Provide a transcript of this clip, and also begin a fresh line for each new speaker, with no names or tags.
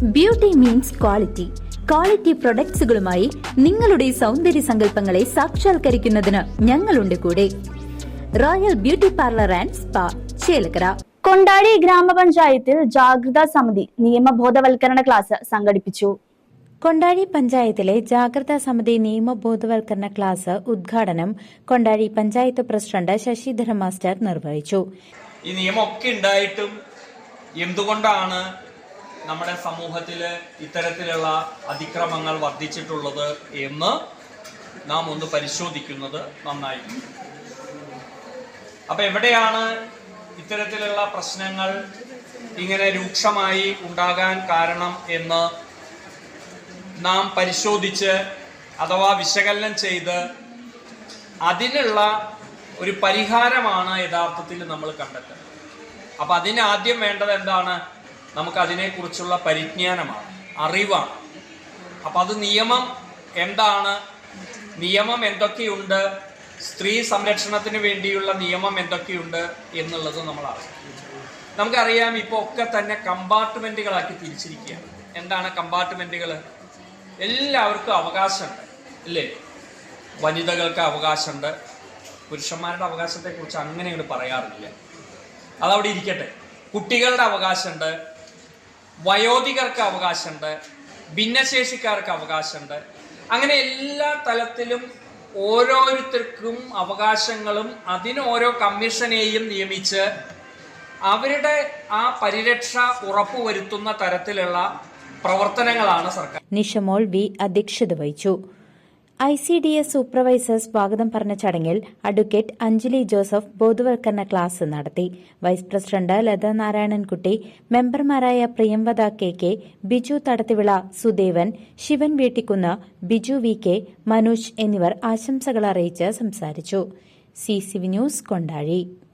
Beauty means quality. Quality പ്രൊഡക്ട്സുകളുമായി നിങ്ങളുടെ സൗന്ദര്യ സങ്കല്പങ്ങളെ സാക്ഷാത്കരിക്കുന്നതിന് ഞങ്ങളുണ്ട് കൂടെ. Royal beauty parlour and spa, Chelakkara.
കൊണ്ടാടി ഗ്രാമപഞ്ചായത്തിൽ ജാഗ്രതാ സമിതി നിയമബോധവൽക്കരണ ക്ലാസ് സംഘടിപ്പിച്ചു.
കൊണ്ടാഴി പഞ്ചായത്തിലെ ജാഗ്രതാ സമിതി നിയമബോധവൽക്കരണ ക്ലാസ് ഉദ്ഘാടനം കൊണ്ടാഴി പഞ്ചായത്ത് പ്രസിഡന്റ് ശശിധര മാസ്റ്റർ നിർവഹിച്ചു.
ഈ നിയമമൊക്കെ ഉണ്ടായിട്ടും എന്തുകൊണ്ടാണ് നമ്മുടെ സമൂഹത്തിൽ ഇത്തരത്തിലുള്ള അതിക്രമങ്ങൾ വർദ്ധിച്ചിട്ടുള്ളത് എന്ന് നാം ഒന്ന് പരിശോധിക്കുന്നത് നന്നായിരിക്കും. അപ്പൊ എവിടെയാണ് ഇത്തരത്തിലുള്ള പ്രശ്നങ്ങൾ ഇങ്ങനെ രൂക്ഷമായി ഉണ്ടാകാൻ കാരണം എന്ന് നാം പരിശോധിച്ച് അഥവാ വിശകലനം ചെയ്ത് അതിനുള്ള ഒരു പരിഹാരമാണ് യഥാർത്ഥത്തിൽ നമ്മൾ കണ്ടെത്തുന്നത്. അപ്പം അതിന് ആദ്യം വേണ്ടത് എന്താണ്? നമുക്ക് അതിനെക്കുറിച്ചുള്ള പരിജ്ഞാനമാണ്, അറിവാണ്. അപ്പം അത് നിയമം എന്താണ്, നിയമം എന്തൊക്കെയുണ്ട്, സ്ത്രീ സംരക്ഷണത്തിന് വേണ്ടിയുള്ള നിയമം എന്തൊക്കെയുണ്ട് എന്നുള്ളത് നമ്മൾ അറിയാം. നമുക്കറിയാം, ഇപ്പോൾ ഒക്കെ തന്നെ കമ്പാർട്ട്മെൻറ്റുകളാക്കി തിരിച്ചിരിക്കുകയാണ്. എന്താണ് കമ്പാർട്ട്മെൻറ്റുകൾ? എല്ലാവർക്കും അവകാശമുണ്ട് അല്ലേ? വനിതകൾക്ക് അവകാശമുണ്ട്. പുരുഷന്മാരുടെ അവകാശത്തെക്കുറിച്ച് അങ്ങനെ ഇങ്ങോട്ട് പറയാറില്ല, അതവിടെ ഇരിക്കട്ടെ. കുട്ടികളുടെ അവകാശമുണ്ട്, വയോധികർക്ക് അവകാശമുണ്ട്, ഭിന്നശേഷിക്കാർക്ക് അവകാശമുണ്ട്. അങ്ങനെ എല്ലാ തലത്തിലും ഓരോരുത്തർക്കും അവകാശങ്ങളും അതിന് ഓരോ കമ്മീഷനെയും നിയമിച്ച് അവരുടെ ആ പരിരക്ഷ ഉറപ്പുവരുത്തുന്ന തരത്തിലുള്ള പ്രവർത്തനങ്ങളാണ് സർക്കാർ.
നിഷമോൾ വി അധ്യക്ഷത വഹിച്ചു. ICDS സൂപ്പർവൈസർ സ്വാഗതം പറഞ്ഞ ചടങ്ങിൽ അഡ്വക്കേറ്റ് അഞ്ജലി ജോസഫ് ബോധവൽക്കരണ ക്ലാസ് നടത്തി. വൈസ് പ്രസിഡന്റ് ലത നാരായണൻകുട്ടി, മെമ്പർമാരായ പ്രിയംവദ KK, ബിജു തടത്തിവിള, സുദേവൻ, ശിവൻ വീട്ടിക്കുന്ന്, ബിജു VK, മനോജ് എന്നിവർ ആശംസകൾ അറിയിച്ച് സംസാരിച്ചു. CCV news Kondazhy.